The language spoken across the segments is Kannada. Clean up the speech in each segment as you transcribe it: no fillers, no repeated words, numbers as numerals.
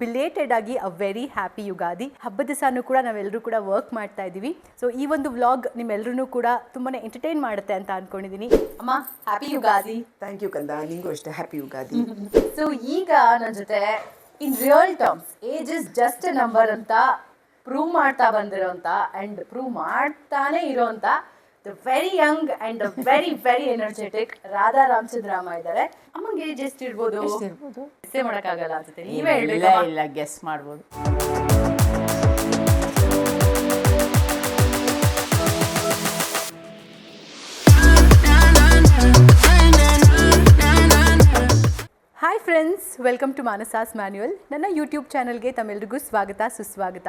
ಬಿಲೇಟೆಡ್ ಆಗಿ ಅ ವೆರಿ ಹ್ಯಾಪಿ ಯುಗಾದಿ ಹಬ್ಬದ ದಿವಸನೂ ಕೂಡ ನಾವೆಲ್ಲರೂ ಕೂಡ ವರ್ಕ್ ಮಾಡ್ತಾ ಇದ್ದೀವಿ. ಸೊ ಈ ಒಂದು ವ್ಲಾಗ್ ನಿಮ್ಮೆಲ್ಲರೂ ಕೂಡ ತುಂಬಾನೇ ಎಂಟರ್ಟೈನ್ ಮಾಡುತ್ತೆ ಅಂತ ಅನ್ಕೊಂಡಿದ್ದೀನಿ. ಅಮ್ಮ ಹ್ಯಾಪಿ ಯುಗಾದಿ. ಥ್ಯಾಂಕ್ ಯು ಕಂದ, ನಿಂಗೂ ಅಷ್ಟೇ ಹ್ಯಾಪಿ ಯುಗಾದಿ. ಸೊ ಈಗ ನನ್ನ ಜೊತೆ in real terms age is just a number ಅಂತ ಪ್ರೂವ್ ಮಾಡ್ತಾ ಬಂದಿರೋಂಥ ಅಂಡ್ ಪ್ರೂವ್ ಮಾಡ್ತಾನೆ ಇರೋಂಥ very young and very very energetic Radha Ramachandramma ಇದ್ದಾರೆ. ಅಮ್ಮಂಗೆ ಏಜ್ ಎಷ್ಟು ಇರ್ಬೋದು? ಎಷ್ಟೇ ಮಾಡೋಕ್ಕಾಗಲ್ಲ ಅನ್ಸುತ್ತೆ, ನೀವೇ ಇಲ್ಲ ಇಲ್ಲ ಗೆಸ್ ಮಾಡ್ಬೋದು. Hi friends, welcome to Manasa's manual. ನನ್ನ ಯೂಟ್ಯೂಬ್ ಚಾನಲ್ಗೆ ತಮ್ಮೆಲ್ಲರಿಗೂ ಸ್ವಾಗತ ಸುಸ್ವಾಗತ.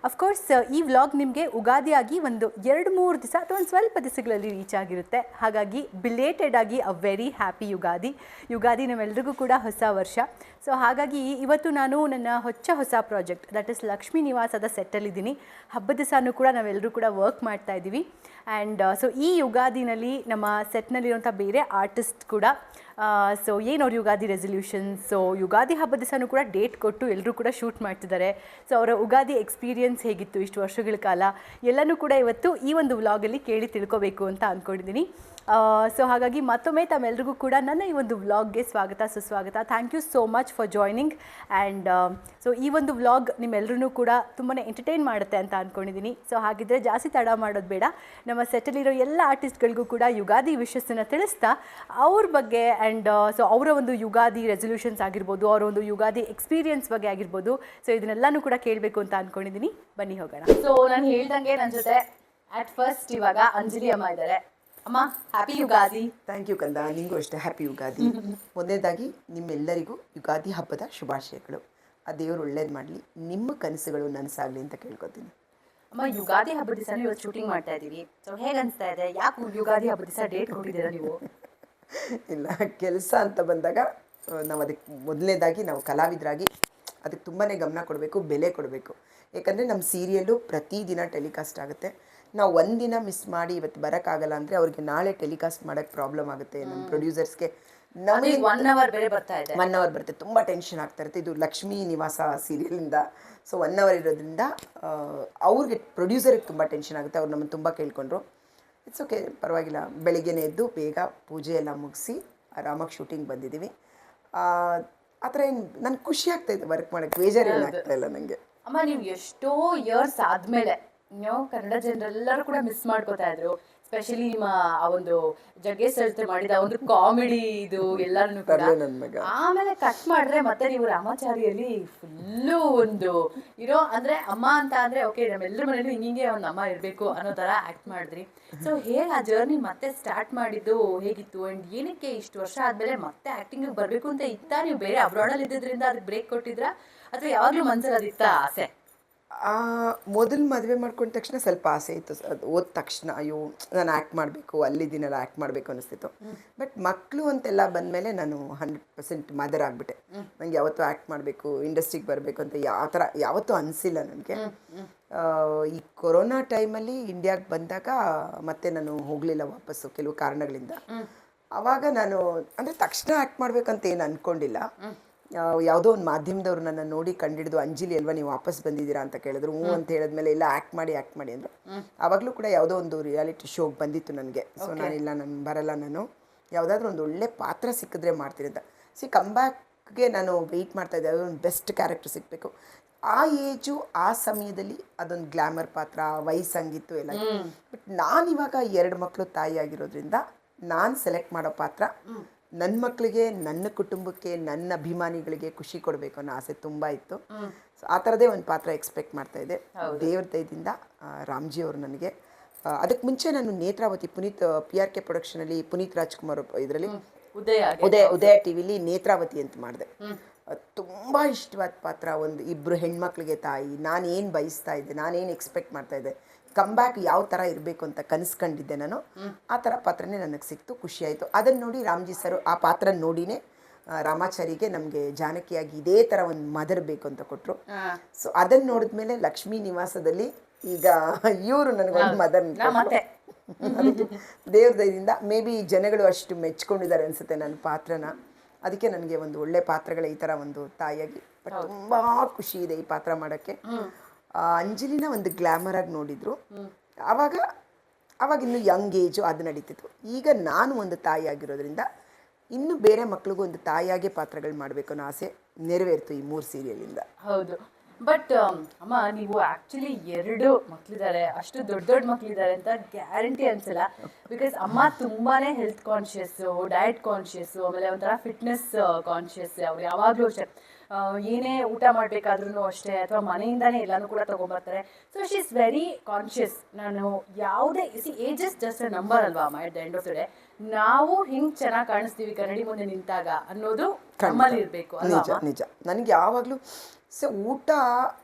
ಅಫ್ಕೋರ್ಸ್ ಈ ವ್ಲಾಗ್ ನಿಮಗೆ ಉಗಾದಿಯಾಗಿ ಒಂದು 2-3 ದಿವಸ ಅಥವಾ ಒಂದು ಸ್ವಲ್ಪ ದಿವಸಗಳಲ್ಲಿ ರೀಚ್ ಆಗಿರುತ್ತೆ. ಹಾಗಾಗಿ ಬಿಲೇಟೆಡ್ ಆಗಿ ಅ ವೆರಿ ಹ್ಯಾಪಿ ಯುಗಾದಿ ನಮ್ಮೆಲ್ಲರಿಗೂ ಕೂಡ ಹೊಸ ವರ್ಷ. ಸೊ ಹಾಗಾಗಿ ಇವತ್ತು ನಾನು ನನ್ನ ಹೊಸ ಪ್ರಾಜೆಕ್ಟ್ ದಟ್ ಇಸ್ ಲಕ್ಷ್ಮೀ ನಿವಾಸದ ಸೆಟ್ಟಲ್ಲಿದ್ದೀನಿ. ಹಬ್ಬದ ದಿವಸನೂ ಕೂಡ ನಾವೆಲ್ಲರೂ ಕೂಡ ವರ್ಕ್ ಮಾಡ್ತಾ ಇದ್ದೀವಿ. ಆ್ಯಂಡ್ ಸೊ ಈ ಯುಗಾದಿನಲ್ಲಿ ನಮ್ಮ ಸೆಟ್ನಲ್ಲಿರುವಂಥ ಬೇರೆ ಆರ್ಟಿಸ್ಟ್ ಕೂಡ ಸೊ ಏನು ಅವ್ರ ಯುಗಾದಿ ರೆಸಲ್ಯೂಷನ್ಸ್, ಸೊ ಯುಗಾದಿ ಹಬ್ಬದ ದಿವಸನೂ ಕೂಡ ಡೇಟ್ ಕೊಟ್ಟು ಎಲ್ಲರೂ ಕೂಡ ಶೂಟ್ ಮಾಡ್ತಿದ್ದಾರೆ. ಸೊ ಅವರ ಉಗಾದಿ ಎಕ್ಸ್ಪೀರಿಯನ್ಸ್ ಹೇಗಿತ್ತು ಇಷ್ಟು ವರ್ಷಗಳ ಕಾಲ ಎಲ್ಲನೂ ಕೂಡ ಇವತ್ತು ಈ ಒಂದು ವ್ಲಾಗಲ್ಲಿ ಕೇಳಿ ತಿಳ್ಕೊಬೇಕು ಅಂತ ಅಂದ್ಕೊಂಡಿದ್ದೀನಿ. ಸೊ ಹಾಗಾಗಿ ಮತ್ತೊಮ್ಮೆ ತಮ್ಮೆಲ್ಲರಿಗೂ ಕೂಡ ನನ್ನ ಈ ಒಂದು ವ್ಲಾಗ್ಗೆ ಸ್ವಾಗತ ಸುಸ್ವಾಗತ. Thank you so much for joining. And so ಈ ಒಂದು ವ್ಲಾಗ್ ನಿಮ್ಮೆಲ್ಲರೂ ಕೂಡ ತುಂಬಾ ಎಂಟರ್ಟೈನ್ ಮಾಡುತ್ತೆ ಅಂತ ಅಂದ್ಕೊಂಡಿದ್ದೀನಿ. ಸೊ ಹಾಗಿದ್ರೆ ಜಾಸ್ತಿ ತಡ ಮಾಡೋದು ಬೇಡ, ನಮ್ಮ ಸೆಟ್ಟಲ್ಲಿರೋ ಎಲ್ಲ ಆರ್ಟಿಸ್ಟ್ಗಳಿಗೂ ಕೂಡ ಯುಗಾದಿ ವಿಶಸ್ಸನ್ನು ತಿಳಿಸ್ತಾ ಅವ್ರ ಬಗ್ಗೆ ಆ್ಯಂಡ್ ಸೊ ಅವರ ಒಂದು ಯುಗಾದಿ ರೆಸಲ್ಯೂಷನ್ಸ್ ಆಗಿರ್ಬೋದು, ಅವರ ಒಂದು ಯುಗಾದಿ ಎಕ್ಸ್ಪೀರಿಯನ್ಸ್ ಬಗ್ಗೆ ಆಗಿರ್ಬೋದು, ಸೊ ಇದನ್ನೆಲ್ಲನೂ ಕೂಡ ಕೇಳಬೇಕು ಅಂತ ಅಂದ್ಕೊಂಡಿದ್ದೀನಿ. ಬನ್ನಿ ಹೋಗೋಣ. ಸೊ ನಾನು ಹೇಳ್ದಂಗೆ ನನ್ನ ಜೊತೆ ಅಟ್ ಫಸ್ಟ್ ಇವಾಗ ಅಂಜಲಿ ಅಮ್ಮ ಇದ್ದಾರೆ. ಅಮ್ಮ ಹ್ಯಾಪಿ ಯುಗಾದಿ. ಥ್ಯಾಂಕ್ ಯು ಕಂದ, ನಿಂಗೂ ಅಷ್ಟೇ ಹ್ಯಾಪಿ ಯುಗಾದಿ. ಮೊದಲನೇದಾಗಿ ನಿಮ್ಮೆಲ್ಲರಿಗೂ ಯುಗಾದಿ ಹಬ್ಬದ ಶುಭಾಶಯಗಳು. ಆ ದೇವರು ಒಳ್ಳೇದು ಮಾಡಲಿ, ನಿಮ್ಮ ಕನಸುಗಳು ನನಸಾಗಲಿ ಅಂತ ಕೇಳ್ಕೊತೀನಿ. ಅಮ್ಮ ಯುಗಾದಿ ಹಬ್ಬದ ದಿವಸ ಇವತ್ತು ಶೂಟಿಂಗ್ ಮಾಡ್ತಾ ಇದ್ದೀವಿ. ಸೊ ಹೇಗೆ ಅನಿಸ್ತಾ ಇದೆ? ಯಾಕೆ ಯುಗಾದಿ ಹಬ್ಬದ ದಿವಸ ಡೇಟ್ ಕೊಟ್ಟಿದ್ದೀರಾ ನೀವು? ಇಲ್ಲ, ಕೆಲಸ ಅಂತ ಬಂದಾಗ ನಾವು ಅದಕ್ಕೆ ಮೊದಲನೇದಾಗಿ ನಾವು ಕಲಾವಿದರಾಗಿ ಅದಕ್ಕೆ ತುಂಬಾ ಗಮನ ಕೊಡಬೇಕು, ಬೆಲೆ ಕೊಡಬೇಕು. ಯಾಕಂದರೆ ನಮ್ಮ ಸೀರಿಯಲ್ಲು ಪ್ರತಿದಿನ ಟೆಲಿಕಾಸ್ಟ್ ಆಗುತ್ತೆ. ನಾವು ಒಂದಿನ ಮಿಸ್ ಮಾಡಿ ಇವತ್ತು ಬರೋಕ್ಕಾಗಲ್ಲ ಅಂದರೆ ಅವ್ರಿಗೆ ನಾಳೆ ಟೆಲಿಕಾಸ್ಟ್ ಮಾಡೋಕ್ಕೆ ಪ್ರಾಬ್ಲಮ್ ಆಗುತ್ತೆ. ನಮ್ಮ ಪ್ರೊಡ್ಯೂಸರ್ಸ್ಗೆ ನಮಗೆ 1 hour ಬೇರೆ ಬರ್ತಾ ಇದೆ. 1 hour ಬರುತ್ತೆ, ತುಂಬ ಟೆನ್ಷನ್ ಆಗ್ತಾ ಇರುತ್ತೆ. ಇದು ಲಕ್ಷ್ಮೀ ನಿವಾಸ ಸೀರಿಯಲಿಂದ ಸೊ 1 hour ಇರೋದ್ರಿಂದ ಅವ್ರಿಗೆ ಪ್ರೊಡ್ಯೂಸರಿಗೆ ತುಂಬ ಟೆನ್ಷನ್ ಆಗುತ್ತೆ. ಅವ್ರು ನಮ್ಮನ್ನು ತುಂಬ ಕೇಳ್ಕೊಂಡ್ರು. ಇಟ್ಸ್ ಓಕೆ, ಪರವಾಗಿಲ್ಲ. ಬೆಳಿಗ್ಗೆನೇ ಎದ್ದು ಬೇಗ ಪೂಜೆ ಎಲ್ಲ ಮುಗಿಸಿ ಆರಾಮಾಗಿ ಶೂಟಿಂಗ್ ಬಂದಿದ್ದೀವಿ. ಆ ಥರ ಏನು ನನಗೆ ಖುಷಿ ಆಗ್ತಾಯಿದೆ ವರ್ಕ್ ಮಾಡೋಕ್ಕೆ, ಬೇಜಾರೇನು ಆಗ್ತಾಯಿಲ್ಲ ನನಗೆ. ಅಮ್ಮ ನೀವು ಎಷ್ಟೋ ಇಯರ್ಸ್ ಆದಮೇಲೆ ನೀವು ಕನ್ನಡ ಜನರೆಲ್ಲರೂ ಕೂಡ ಮಿಸ್ ಮಾಡ್ಕೋತಾ ಇದ್ರು. ಸ್ಪೆಷಲಿ ನಿಮ್ಮ ಆ ಒಂದು ಜಗ್ಗೇಶ್ ಸರ್ ಮಾಡಿದ ಒಂದು ಕಾಮಿಡಿ ಇದು ಎಲ್ಲರೂ ಕೂಡ. ಆಮೇಲೆ ಕಟ್ ಮಾಡಿದ್ರೆ ಮತ್ತೆ ನೀವು ರಾಮಾಚಾರಿಯಲ್ಲಿ ಫುಲ್ಲು ಒಂದು ಇರೋ ಅಂದರೆ ಅಮ್ಮ ಅಂತ ಅಂದರೆ ಓಕೆ ನಮ್ಮೆಲ್ಲರ ಮನೇಲಿ ಹಿಂಗೆ ಒಂದು ಅಮ್ಮ ಇರಬೇಕು ಅನ್ನೋ ಥರ ಆ್ಯಕ್ಟ್ ಮಾಡಿದ್ರಿ. ಸೊ ಹೇಗೆ ಆ ಜರ್ನಿ ಮತ್ತೆ ಸ್ಟಾರ್ಟ್ ಮಾಡಿದ್ದು ಹೇಗಿತ್ತು? ಆ್ಯಂಡ್ ಏನಕ್ಕೆ ಇಷ್ಟು ವರ್ಷ ಆದಮೇಲೆ ಮತ್ತೆ ಆ್ಯಕ್ಟಿಂಗಿಗೆ ಬರಬೇಕು ಅಂತ ಇತ್ತಾ? ನೀವು ಬೇರೆ ಅಬ್ರಾಡಲ್ಲಿ ಇದ್ದಿದ್ದರಿಂದ ಅದಕ್ಕೆ ಬ್ರೇಕ್ ಕೊಟ್ಟಿದ್ರಾ ಅಥವಾ ಯಾವಾಗಲೂ ಮನಸ್ಸಲ್ಲಿ ಅದಿತ್ತಾ ಆಸೆ? ಮೊದಲು ಮದುವೆ ಮಾಡ್ಕೊಂಡ ತಕ್ಷಣ ಸ್ವಲ್ಪ ಆಸೆ ಇತ್ತು. ಅದು ಓದ ತಕ್ಷಣ ಅಯ್ಯೋ ನಾನು ಆ್ಯಕ್ಟ್ ಮಾಡಬೇಕು, ಅಲ್ಲಿದ್ದೀನಲ್ಲ ಆ್ಯಕ್ಟ್ ಮಾಡಬೇಕು ಅನ್ನಿಸ್ತಿತ್ತು. ಬಟ್ ಮಕ್ಕಳು ಅಂತೆಲ್ಲ ಬಂದಮೇಲೆ ನಾನು 100% ಮದರ್ ಆಗಿಬಿಟ್ಟೆ. ನನಗೆ ಯಾವತ್ತೂ ಆ್ಯಕ್ಟ್ ಮಾಡಬೇಕು, ಇಂಡಸ್ಟ್ರಿಗೆ ಬರಬೇಕು ಅಂತ ಯಾವ ಥರ ಯಾವತ್ತೂ ಅನಿಸಿಲ್ಲ ನನಗೆ. ಈ ಕೊರೋನಾ ಟೈಮಲ್ಲಿ ಇಂಡಿಯಾಗೆ ಬಂದಾಗ ಮತ್ತೆ ನಾನು ಹೋಗಲಿಲ್ಲ ವಾಪಸ್ಸು ಕೆಲವು ಕಾರಣಗಳಿಂದ. ಆವಾಗ ನಾನು ಅಂದರೆ ತಕ್ಷಣ ಆ್ಯಕ್ಟ್ ಮಾಡಬೇಕಂತ ಏನು ಅಂದ್ಕೊಂಡಿಲ್ಲ. ಯಾವುದೋ ಒಂದು ಮಾಧ್ಯಮದವ್ರು ನನ್ನ ನೋಡಿ ಕಂಡಿಡಿದು ಅಂಜಲಿ ಅಲ್ವಾ ನೀವು ವಾಪಸ್ ಬಂದಿದ್ದೀರಾ ಅಂತ ಕೇಳಿದ್ರು. ಹ್ಞೂ ಅಂತ ಹೇಳಿದ್ಮೇಲೆ ಇಲ್ಲ ಆ್ಯಕ್ಟ್ ಮಾಡಿ ಅಂದರು. ಆವಾಗಲೂ ಕೂಡ ಯಾವುದೋ ಒಂದು ರಿಯಾಲಿಟಿ ಶೋಗೆ ಬಂದಿತ್ತು ನನಗೆ. ಸೊ ನಾನಿಲ್ಲ, ನಾನು ಬರಲ್ಲ, ನಾನು ಯಾವುದಾದ್ರೂ ಒಂದು ಒಳ್ಳೆ ಪಾತ್ರ ಸಿಕ್ಕಿದ್ರೆ ಮಾಡ್ತೀನಿ ಅಂತ. ಕಂಬ್ಯಾಕ್ಗೆ ನಾನು ವೆಯ್ಟ್ ಮಾಡ್ತಾಯಿದ್ದೆ. ಅದೊಂದು ಬೆಸ್ಟ್ ಕ್ಯಾರೆಕ್ಟರ್ ಸಿಗಬೇಕು. ಆ ಏಜು ಆ ಸಮಯದಲ್ಲಿ ಅದೊಂದು ಗ್ಲ್ಯಾಮರ್ ಪಾತ್ರ, ವಯಸ್ಸಂಗಿತ್ತು ಎಲ್ಲ. ಬಟ್ ನಾನಿವಾಗ 2 ಮಕ್ಕಳು ತಾಯಿ ಆಗಿರೋದ್ರಿಂದ ನಾನು ಸೆಲೆಕ್ಟ್ ಮಾಡೋ ಪಾತ್ರ ನನ್ನ ಮಕ್ಕಳಿಗೆ, ನನ್ನ ಕುಟುಂಬಕ್ಕೆ, ನನ್ನ ಅಭಿಮಾನಿಗಳಿಗೆ ಖುಷಿ ಕೊಡಬೇಕು ಅನ್ನೋ ಆಸೆ ತುಂಬ ಇತ್ತು. ಸೊ ಆ ಥರದೇ ಒಂದು ಪಾತ್ರ ಎಕ್ಸ್ಪೆಕ್ಟ್ ಮಾಡ್ತಾಯಿದ್ದೆ. ದೇವ್ರ ದಯದಿಂದ ರಾಮ್ಜಿ ಅವರು ನನಗೆ ಅದಕ್ಕೆ ಮುಂಚೆ ನಾನು ನೇತ್ರಾವತಿ ಪುನೀತ್ PRK ಪ್ರೊಡಕ್ಷನಲ್ಲಿ ಪುನೀತ್ ರಾಜ್ಕುಮಾರ್ ಇದರಲ್ಲಿ ಉದಯ ಟಿವಿಲಿ ನೇತ್ರಾವತಿ ಅಂತ ಮಾಡಿದೆ. ತುಂಬ ಇಷ್ಟವಾದ ಪಾತ್ರ. ಒಂದು 2 ಹೆಣ್ಮಕ್ಳಿಗೆ ತಾಯಿ. ನಾನೇನು ಬಯಸ್ತಾ ಇದ್ದೆ, ನಾನೇನು ಎಕ್ಸ್ಪೆಕ್ಟ್ ಮಾಡ್ತಾಯಿದ್ದೆ, ಕಂಬ್ಯಾಕ್ ಯಾವ ಥರ ಇರಬೇಕು ಅಂತ ಕನಸ್ಕೊಂಡಿದ್ದೆ ನಾನು. ಆ ಥರ ಪಾತ್ರನೇ ನನಗೆ ಸಿಕ್ತು, ಖುಷಿಯಾಯಿತು. ಅದನ್ನು ನೋಡಿ ರಾಮ್ಜಿ ಸರ್ ಆ ಪಾತ್ರ ನೋಡಿನೇ ರಾಮಾಚಾರಿಗೆ ನಮಗೆ ಜಾನಕಿಯಾಗಿ ಇದೇ ಥರ ಒಂದು ಮದರ್ ಬೇಕು ಅಂತ ಕೊಟ್ಟರು. ಸೊ ಅದನ್ನು ನೋಡಿದ್ಮೇಲೆ ಲಕ್ಷ್ಮೀ ನಿವಾಸದಲ್ಲಿ ಈಗ ಇವರು ನನಗೊಂದು ಮದರ್ ದೇವ್ರ ದಯದಿಂದ ಮೇ ಬಿ ಜನಗಳು ಅಷ್ಟು ಮೆಚ್ಕೊಂಡಿದ್ದಾರೆ ಅನಿಸುತ್ತೆ ನನ್ನ ಪಾತ್ರನ. ಅದಕ್ಕೆ ನನಗೆ ಒಂದು ಒಳ್ಳೆ ಪಾತ್ರಗಳ ಈ ಥರ ಒಂದು ತಾಯಿಯಾಗಿ ಬಟ್ ತುಂಬ ಖುಷಿ ಇದೆ ಈ ಪಾತ್ರ ಮಾಡೋಕ್ಕೆ. ಅಂಜಲಿನ ಒಂದು ಗ್ಲ್ಯಾಮರ್ ಆಗಿ ನೋಡಿದ್ರು. ಆವಾಗ ಇನ್ನು ಯಂಗ್ ಏಜು ಅದು ನಡೀತಿತ್ತು. ಈಗ ನಾನು ಒಂದು ತಾಯಿ ಆಗಿರೋದ್ರಿಂದ ಇನ್ನು ಬೇರೆ ಮಕ್ಳಿಗೂ ಒಂದು ತಾಯಿಯಾಗೆ ಪಾತ್ರಗಳು ಮಾಡಬೇಕು ಅನ್ನೋ ಆಸೆ ನೆರವೇರ್ತು ಈ 3 ಸೀರಿಯಲಿಂದ. ಹೌದು. ಬಟ್ ಅಮ್ಮ, ನೀವು ಆಕ್ಚುಲಿ 2 ಮಕ್ಳಿದ್ದಾರೆ, ಅಷ್ಟು ದೊಡ್ಡ ದೊಡ್ಡ ಮಕ್ಳಿದ್ದಾರೆ ಅಂತ ಗ್ಯಾರಂಟಿ ಅನ್ಸಲ್ಲ. ಬಿಕಾಸ್ ಅಮ್ಮ ತುಂಬಾನೇ ಹೆಲ್ತ್ ಕಾನ್ಶಿಯಸ್, ಡಯಟ್ ಕಾನ್ಶಿಯಸ್, ಆಮೇಲೆ ಒಂಥರ ಫಿಟ್ನೆಸ್ ಕಾನ್ಶಿಯಸ್. ಅವ್ರು ಯಾವಾಗಲೂ ಅಷ್ಟೇ, ಏನೇ ಊಟ ಮಾಡಬೇಕಾದ್ರೂ ಅಷ್ಟೇ, ಅಥವಾ ಮನೆಯಿಂದಾನೇ ಎಲ್ಲನೂ ಕೂಡ ತೊಗೊಂಬರ್ತಾರೆ. So she is very conscious. ನಾನು ಯಾವುದೇ age is just a number ಅಲ್ವಾ ಅಮ್ಮ. At the end of the day ನಾವು ಹಿಂಗೆ ಚೆನ್ನಾಗಿ ಕಾಣಿಸ್ತೀವಿ ಕನ್ನಡಿ ಮುಂದೆ ನಿಂತಾಗ ಅನ್ನೋದು ನಮ್ಮಲ್ಲಿ ಇರಬೇಕು ಅಲ್ವಾ? ನಿಜ. ನನಗೆ ಯಾವಾಗಲೂ ಊಟ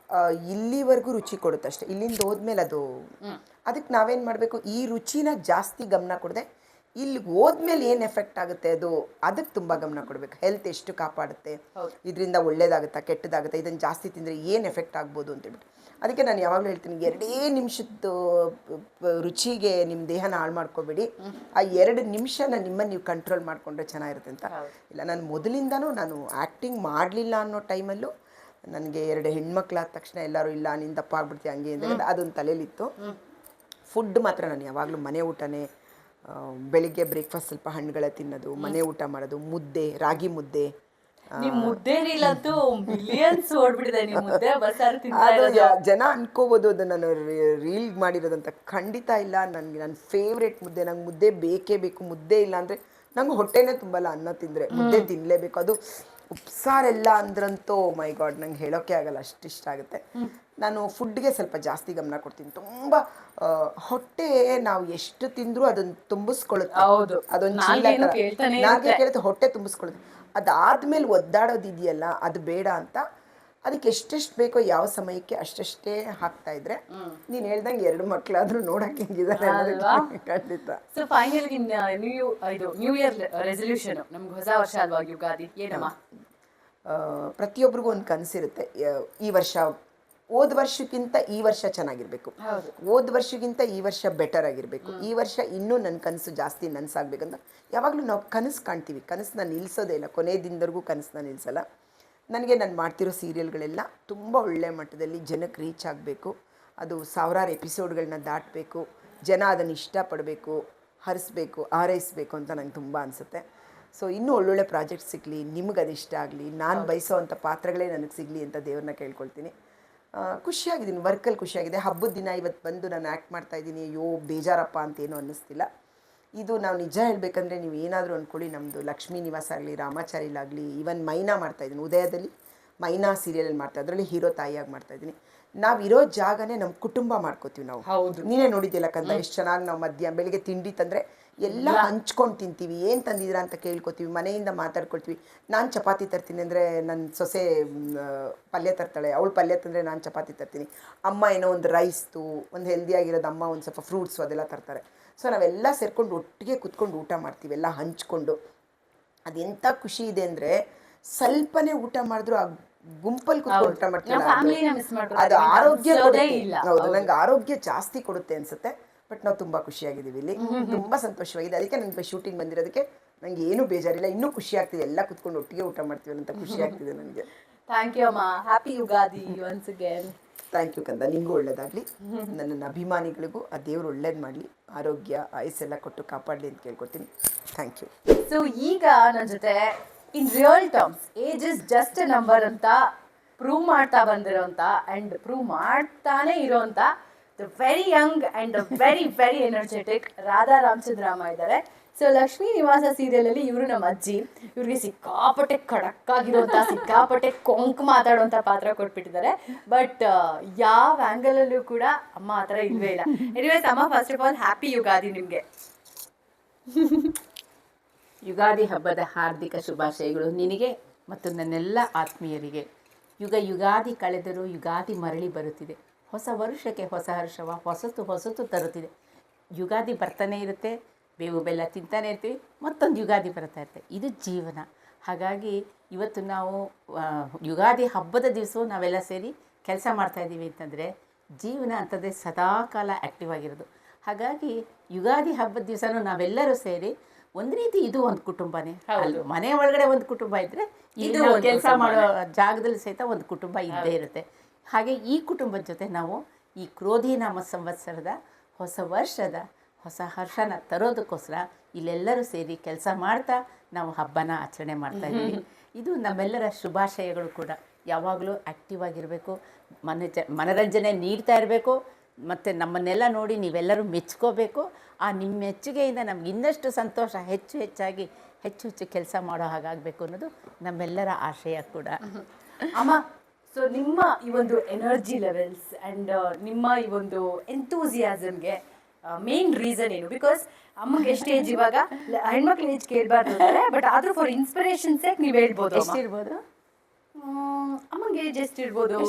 ಇಲ್ಲಿವರೆಗೂ ರುಚಿ ಕೊಡುತ್ತೆ ಅಷ್ಟೇ. ಇಲ್ಲಿಂದ ಹೋದ್ಮೇಲೆ ಅದಕ್ಕೆ ನಾವೇನು ಮಾಡಬೇಕು, ಈ ರುಚಿನ ಜಾಸ್ತಿ ಗಮನ ಕೊಡದೆ ಇಲ್ಲಿ ಹೋದ್ಮೇಲೆ ಏನು ಎಫೆಕ್ಟ್ ಆಗುತ್ತೆ ಅದಕ್ಕೆ ತುಂಬ ಗಮನ ಕೊಡಬೇಕು. ಹೆಲ್ತ್ ಎಷ್ಟು ಕಾಪಾಡುತ್ತೆ, ಇದರಿಂದ ಒಳ್ಳೇದಾಗುತ್ತಾ ಕೆಟ್ಟದಾಗುತ್ತಾ, ಇದನ್ನು ಜಾಸ್ತಿ ತಿಂದರೆ ಏನು ಎಫೆಕ್ಟ್ ಆಗ್ಬೋದು ಅಂತೇಳ್ಬಿಟ್ಟು. ಅದಕ್ಕೆ ನಾನು ಯಾವಾಗಲೂ ಹೇಳ್ತೀನಿ, 2 ನಿಮಿಷದ ರುಚಿಗೆ ನಿಮ್ಮ ದೇಹನ ಹಾಳು ಮಾಡ್ಕೋಬೇಡಿ. ಆ 2 ನಿಮಿಷನ ನಿಮ್ಮನ್ನು ನೀವು ಕಂಟ್ರೋಲ್ ಮಾಡಿಕೊಂಡ್ರೆ ಚೆನ್ನಾಗಿರುತ್ತೆ ಅಂತ. ಇಲ್ಲ, ನಾನು ಮೊದಲಿಂದನೂ ನಾನು ಆ್ಯಕ್ಟಿಂಗ್ ಮಾಡಲಿಲ್ಲ ಅನ್ನೋ ಟೈಮಲ್ಲೂ ನನಗೆ 2 ಹೆಣ್ಮಕ್ಳಾದ ತಕ್ಷಣ ಎಲ್ಲರೂ ಇಲ್ಲ ನೀನು ದಪ್ಪ ಆಗ್ಬಿಡ್ತೀವಿ ಹಂಗೆ ಅಂತ ಅದೊಂದು ತಲೆಯಲ್ಲಿತ್ತು. ಫುಡ್ ಮಾತ್ರ ನಾನು ಯಾವಾಗಲೂ ಮನೆ ಊಟನೇ. ಬೆಳಿಗ್ಗೆ ಬ್ರೇಕ್ಫಾಸ್ಟ್ ಸ್ವಲ್ಪ ಹಣ್ಣುಗಳ ತಿನ್ನೋದು, ಮನೆ ಊಟ ಮಾಡೋದು, ಮುದ್ದೆ, ರಾಗಿ ಮುದ್ದೆ. ನಿಮ್ ಮುದ್ದೆ ರೀಲಂತೂ ಮಿಲಿಯನ್ಸ್ ಓಡ್ಬಿಟ್ಟಿದೆ. ನಿಮ್ಮ ಮುದ್ದೆ ಬಸ್ಸಾರು ಜನ ಅನ್ಕೋಬೋದು ಅದು ನಾನು ರೀಲ್ ಮಾಡಿರೋದಂತ. ಖಂಡಿತ ಇಲ್ಲ. ನನ್ನ ಫೇವ್ರೇಟ್ ಮುದ್ದೆ. ನಂಗೆ ಮುದ್ದೆ ಬೇಕೇ ಬೇಕು. ಮುದ್ದೆ ಇಲ್ಲ ಅಂದರೆ ನಂಗೆ ಹೊಟ್ಟೆನೇ ತುಂಬಲ್ಲ. ಅನ್ನ ತಿಂದರೆ ಮುದ್ದೆ ತಿನ್ನಲೇಬೇಕು. ಅದು ಉಪ್ಸಾರೆಲ್ಲ ಅಂದ್ರಂತೂ ಮೈ ಗಾಡ್, ನಂಗೆ ಹೇಳೋಕ್ಕೆ ಆಗಲ್ಲ, ಅಷ್ಟು ಇಷ್ಟ ಆಗುತ್ತೆ. ನಾನು ಫುಡ್ಗೆ ಸ್ವಲ್ಪ ಜಾಸ್ತಿ ಗಮನ ಕೊಡ್ತೀನಿ. ತುಂಬ ಹೊಟ್ಟೆ ನಾವು ಎಷ್ಟು ತಿಂದರೂ ಅದನ್ನು ತುಂಬಿಸ್ಕೊಳ್ಳುತ್ತೆ. ಅದೊಂದು ನಾಲ್ಗೆ ಕೇಳುತ್ತೆ, ಹೊಟ್ಟೆ ತುಂಬಿಸ್ಕೊಳ್ಳುತ್ತೆ. ಅದಾದ್ಮೇಲೆ ಒದ್ದಾಡೋದಿದೆಯಲ್ಲ, ಅದು ಬೇಡ ಅಂತ ಅದಕ್ಕೆ ಎಷ್ಟೆಷ್ಟು ಬೇಕೋ ಯಾವ ಸಮಯಕ್ಕೆ ಅಷ್ಟೇ ಹಾಕ್ತಾ ಇದ್ರೆ, ನೀನು ಹೇಳ್ದಂಗೆ 2 ಮಕ್ಕಳಾದ್ರೂ ನೋಡಕ್ಕೆ ಹೆಂಗಿದ್ದಾರೆ ಖಂಡಿತ. So final new year resolution, ನಮ್ಗೆ ಹೊಸ ವರ್ಷ ಅಲ್ವಾ ಯುಗಾದಿ, ಏನಮ್ಮ? ಪ್ರತಿಯೊಬ್ಬರಿಗೂ ಒಂದು ಕನಸಿರುತ್ತೆ. ಈ ವರ್ಷ ಹೋದ ವರ್ಷಕ್ಕಿಂತ ಈ ವರ್ಷ ಚೆನ್ನಾಗಿರ್ಬೇಕು, ಹೋದ ವರ್ಷಕ್ಕಿಂತ ಈ ವರ್ಷ ಬೆಟರ್ ಆಗಿರಬೇಕು, ಈ ವರ್ಷ ಇನ್ನೂ ನನ್ನ ಕನಸು ಜಾಸ್ತಿ ನನಸಾಗಬೇಕಂತ ಯಾವಾಗಲೂ ನಾವು ಕನಸು ಕಾಣ್ತೀವಿ. ಕನಸನ್ನ ನಿಲ್ಲಿಸೋದೇ ಇಲ್ಲ, ಕೊನೆ ದಿನದವರೆಗೂ ಕನಸನ್ನ ನಿಲ್ಲಿಸಲ್ಲ. ನನಗೆ ನಾನು ಮಾಡ್ತಿರೋ ಸೀರಿಯಲ್ಗಳೆಲ್ಲ ತುಂಬ ಒಳ್ಳೆಯ ಮಟ್ಟದಲ್ಲಿ ಜನಕ್ಕೆ ರೀಚ್ ಆಗಬೇಕು. ಅದು 1000 ಎಪಿಸೋಡ್ಗಳನ್ನ ದಾಟಬೇಕು. ಜನ ಅದನ್ನು ಇಷ್ಟಪಡಬೇಕು, ಹರಿಸ್ಬೇಕು, ಹಾರೈಸಬೇಕು ಅಂತ ನಂಗೆ ತುಂಬ ಅನಿಸುತ್ತೆ. ಸೊ ಇನ್ನೂ ಒಳ್ಳೊಳ್ಳೆ ಪ್ರಾಜೆಕ್ಟ್ ಸಿಗಲಿ, ನಿಮ್ಗೆ ಅದು ಇಷ್ಟ ಆಗಲಿ, ನಾನು ಬಯಸೋವಂಥ ಪಾತ್ರಗಳೇ ನನಗೆ ಸಿಗಲಿ ಅಂತ ದೇವ್ರನ್ನ ಕೇಳ್ಕೊಳ್ತೀನಿ. ಖುಷಿಯಾಗಿದ್ದೀನಿ, ವರ್ಕಲ್ಲಿ ಖುಷಿಯಾಗಿದೆ. ಹಬ್ಬದ ದಿನ ಇವತ್ತು ಬಂದು ನಾನು ಆ್ಯಕ್ಟ್ ಮಾಡ್ತಾಯಿದ್ದೀನಿ, ಅಯ್ಯೋ ಬೇಜಾರಪ್ಪ ಅಂತೇನೂ ಅನ್ನಿಸ್ತಿಲ್ಲ. ಇದು ನಾವು ನಿಜ ಹೇಳಬೇಕಂದ್ರೆ, ನೀವು ಏನಾದರೂ ಅಂದ್ಕೊಳ್ಳಿ, ನಮ್ಮದು ಲಕ್ಷ್ಮೀ ನಿವಾಸ ಆಗಲಿ, ರಾಮಾಚಾರಿಲಾಗಲಿ, ಈವನ್ ಮೈನಾ ಮಾಡ್ತಾಯಿದ್ದೀನಿ, ಉದಯದಲ್ಲಿ ಮೈನಾ ಸೀರಿಯಲಲ್ಲಿ ಮಾಡ್ತಾ, ಅದರಲ್ಲಿ ಹೀರೋ ತಾಯಿಯಾಗಿ ಮಾಡ್ತಾಯಿದ್ದೀನಿ. ನಾವಿರೋ ಜಾಗನೇ ನಮ್ಮ ಕುಟುಂಬ ಮಾಡ್ಕೋತೀವಿ ನಾವು. ನೀನೇ ನೋಡಿದ್ದಿಲ್ಲ ಕಂದ, ಎಷ್ಟು ಚೆನ್ನಾಗಿ ನಾವು ಬೆಳಿಗ್ಗೆ ತಿಂಡಿ ತಂದರೆ ಎಲ್ಲ ಹಂಚ್ಕೊಂಡು ತಿಂತೀವಿ. ಏನು ತಂದಿದ್ದೀರಾ ಅಂತ ಕೇಳ್ಕೊತೀವಿ, ಮನೆಯಿಂದ ಮಾತಾಡ್ಕೊಳ್ತೀವಿ. ನಾನು ಚಪಾತಿ ತರ್ತೀನಿ ಅಂದರೆ ನನ್ನ ಸೊಸೆ ಪಲ್ಯ ತರ್ತಾಳೆ, ಅವಳು ಪಲ್ಯ ತಂದರೆ ನಾನು ಚಪಾತಿ ತರ್ತೀನಿ. ಅಮ್ಮ ಏನೋ ಒಂದು ರೈಸ್ದು ಒಂದು ಹೆಲ್ದಿಯಾಗಿರೋದು, ಅಮ್ಮ ಒಂದು ಸ್ವಲ್ಪ ಫ್ರೂಟ್ಸು ಅದೆಲ್ಲ ತರ್ತಾರೆ. ಸೊ ನಾವೆಲ್ಲ ಸೇರ್ಕೊಂಡು ಒಟ್ಟಿಗೆ ಕುತ್ಕೊಂಡು ಊಟ ಮಾಡ್ತೀವಿ, ಎಲ್ಲ ಹಂಚ್ಕೊಂಡು. ಅದೆಂಥ ಖುಷಿ ಇದೆ ಅಂದರೆ, ಸ್ವಲ್ಪನೇ ಊಟ ಮಾಡಿದ್ರು ಆ ಗುಂಪಲ್ಲಿ ಕುತ್ಕೊಂಡು ಊಟ ಮಾಡ್ತೀವಿ. ಅದು ಆರೋಗ್ಯ ಹೌದು, ನಂಗೆ ಆರೋಗ್ಯ ಜಾಸ್ತಿ ಕೊಡುತ್ತೆ ಅನ್ಸುತ್ತೆ. ಬಟ್ ನಾವು ತುಂಬ ಖುಷಿಯಾಗಿದ್ದೀವಿ, ಇಲ್ಲಿ ತುಂಬ ಸಂತೋಷವಾಗಿದೆ. ಅದಕ್ಕೆ ನನಗೆ ಶೂಟಿಂಗ್ ಬಂದಿರೋದಕ್ಕೆ ನಂಗೆ ಏನೂ ಬೇಜಾರಿಲ್ಲ, ಇನ್ನೂ ಖುಷಿ ಆಗ್ತಿದೆ. ಎಲ್ಲ ಕುತ್ಕೊಂಡು ಒಟ್ಟಿಗೆ ಊಟ ಮಾಡ್ತೀವಿ ಅಂತ ಖುಷಿ ಆಗ್ತಿದೆ ನನಗೆ. ಥ್ಯಾಂಕ್ ಯು ಅಮ್ಮ. Happy Ugadi once again. Thank you ಕಂದ, ನಿಮಗೂ ಒಳ್ಳೇದಾಗಲಿ. ನನ್ನ ಅಭಿಮಾನಿಗಳಿಗೂ ಆ ದೇವರು ಒಳ್ಳೇದು ಮಾಡಲಿ, ಆರೋಗ್ಯ ಆಯಸ್ಸೆಲ್ಲ ಕೊಟ್ಟು ಕಾಪಾಡಲಿ ಅಂತ ಕೇಳ್ಕೊತೀನಿ. Thank you. ಸೊ ಈಗ ನನ್ನ ಜೊತೆ in real terms age is just a number ಅಂತ ಪ್ರೂವ್ ಮಾಡ್ತಾ ಬಂದಿರೋಂಥ ಆ್ಯಂಡ್ ಪ್ರೂವ್ ಮಾಡ್ತಾನೆ ಇರೋಂಥ the very young and very very energetic Radha Ramachandramma ಇದ್ದಾರೆ. ಸೊ ಲಕ್ಷ್ಮೀ ನಿವಾಸ ಸೀರಿಯಲಲ್ಲಿ ಇವರು ನಮ್ಮ ಅಜ್ಜಿ. ಇವ್ರಿಗೆ ಸಿಕ್ಕಾಪಟ್ಟೆ ಖಡಕ್ಕಾಗಿರುವಂಥ, ಸಿಕ್ಕಾಪಟ್ಟೆ ಕೊಂಕ್ ಮಾತಾಡುವಂಥ ಪಾತ್ರ ಕೊಟ್ಬಿಟ್ಟಿದ್ದಾರೆ. ಬಟ್ ಯಾವ ಆ್ಯಂಗಲಲ್ಲೂ ಕೂಡ ಅಮ್ಮ ಆ ಥರ ಇಲ್ವೇ ಇಲ್ಲ. ಎನಿವೇಸ್ ಅಮ್ಮ, first of all happy Ugadi ನಿಮಗೆ. ಯುಗಾದಿ ಹಬ್ಬದ ಹಾರ್ದಿಕ ಶುಭಾಶಯಗಳು ನಿನಗೆ ಮತ್ತು ನನ್ನೆಲ್ಲ ಆತ್ಮೀಯರಿಗೆ. ಯುಗಾದಿ ಕಳೆದರೂ ಯುಗಾದಿ ಮರಳಿ ಬರುತ್ತಿದೆ. ಹೊಸ ವರ್ಷಕ್ಕೆ ಹೊಸ ಹರ್ಷವ ಹೊಸತು ತರುತ್ತಿದೆ. ಯುಗಾದಿ ಬರ್ತಾನೆ ಇರುತ್ತೆ, ಬೇವು ಬೆಲ್ಲ ತಿಂತಾನೆ ಇರ್ತೀವಿ, ಮತ್ತೊಂದು ಯುಗಾದಿ ಬರ್ತಾ ಇರುತ್ತೆ. ಇದು ಜೀವನ. ಹಾಗಾಗಿ ಇವತ್ತು ನಾವು ಯುಗಾದಿ ಹಬ್ಬದ ದಿವಸವೂ ನಾವೆಲ್ಲ ಸೇರಿ ಕೆಲಸ ಮಾಡ್ತಾಯಿದ್ದೀವಿ ಅಂತಂದರೆ ಜೀವನ ಅಂತಂದರೆ ಸದಾಕಾಲ ಆ್ಯಕ್ಟಿವ್ ಆಗಿರೋದು. ಹಾಗಾಗಿ ಯುಗಾದಿ ಹಬ್ಬದ ದಿವಸನೂ ನಾವೆಲ್ಲರೂ ಸೇರಿ ಒಂದು ರೀತಿ ಇದು ಒಂದು ಕುಟುಂಬನೇ. ಅಲ್ಲಿ ಮನೆ ಒಳಗಡೆ ಒಂದು ಕುಟುಂಬ ಇದ್ದರೆ ಇದು ಕೆಲಸ ಮಾಡೋ ಜಾಗದಲ್ಲಿ ಸಹಿತ ಒಂದು ಕುಟುಂಬ ಇದ್ದೇ ಇರುತ್ತೆ. ಹಾಗೆ ಈ ಕುಟುಂಬದ ಜೊತೆ ನಾವು ಈ ಕ್ರೋಧಿ ನಾಮ ಸಂವತ್ಸರದ ಹೊಸ ವರ್ಷದ ಹೊಸ ಹರ್ಷನ ತರೋದಕ್ಕೋಸ್ಕರ ಇಲ್ಲೆಲ್ಲರೂ ಸೇರಿ ಕೆಲಸ ಮಾಡ್ತಾ ನಾವು ಹಬ್ಬನ ಆಚರಣೆ ಮಾಡ್ತಾ ಇದ್ದೀವಿ. ಇದು ನಮ್ಮೆಲ್ಲರ ಶುಭಾಶಯಗಳು ಕೂಡ. ಯಾವಾಗಲೂ ಆ್ಯಕ್ಟಿವ್ ಆಗಿರಬೇಕು, ಮನರಂಜನೆ ನೀಡ್ತಾ ಇರಬೇಕು, ಮತ್ತು ನಮ್ಮನ್ನೆಲ್ಲ ನೋಡಿ ನೀವೆಲ್ಲರೂ ಮೆಚ್ಕೋಬೇಕು. ಆ ನಿಮ್ಮ ಮೆಚ್ಚುಗೆಯಿಂದ ನಮ್ಗೆ ಇನ್ನಷ್ಟು ಸಂತೋಷ ಹೆಚ್ಚಾಗಿ ಹೆಚ್ಚು ಕೆಲಸ ಮಾಡೋ ಹಾಗಾಗಬೇಕು ಅನ್ನೋದು ನಮ್ಮೆಲ್ಲರ ಆಶಯ ಕೂಡ. ಅಮ್ಮ, ಸೊ ನಿಮ್ಮ ಈ ಒಂದು ಎನರ್ಜಿ ಲೆವೆಲ್ಸ್ ಆ್ಯಂಡ್ ನಿಮ್ಮ ಈ ಒಂದು ಎಂತೂಸಿಯಾಸಮ್ಗೆ ಮೇನ್ ರೀಸನ್ ಏನು? ಬಿಕಾಸ್ ಅಮ್ಮಗೆ ಎಷ್ಟು ಏಜ್ ಇವಾಗ? ಹೆಣ್ಮಕ್ಳ ಏಜ್ ಕೇಳಬಾರ್ದು ಬಟ್ ಆದರೂ ಫಾರ್ ಇನ್ಸ್ಪಿರೇಷನ್ ಸೇಕ್ ನೀವು ಹೇಳ್ಬೋದು. ಎಷ್ಟಿರ್ಬೋದು ಅಮ್ಮಂಗೆ ಏಜ್ ಎಷ್ಟಿರ್ಬೋದು?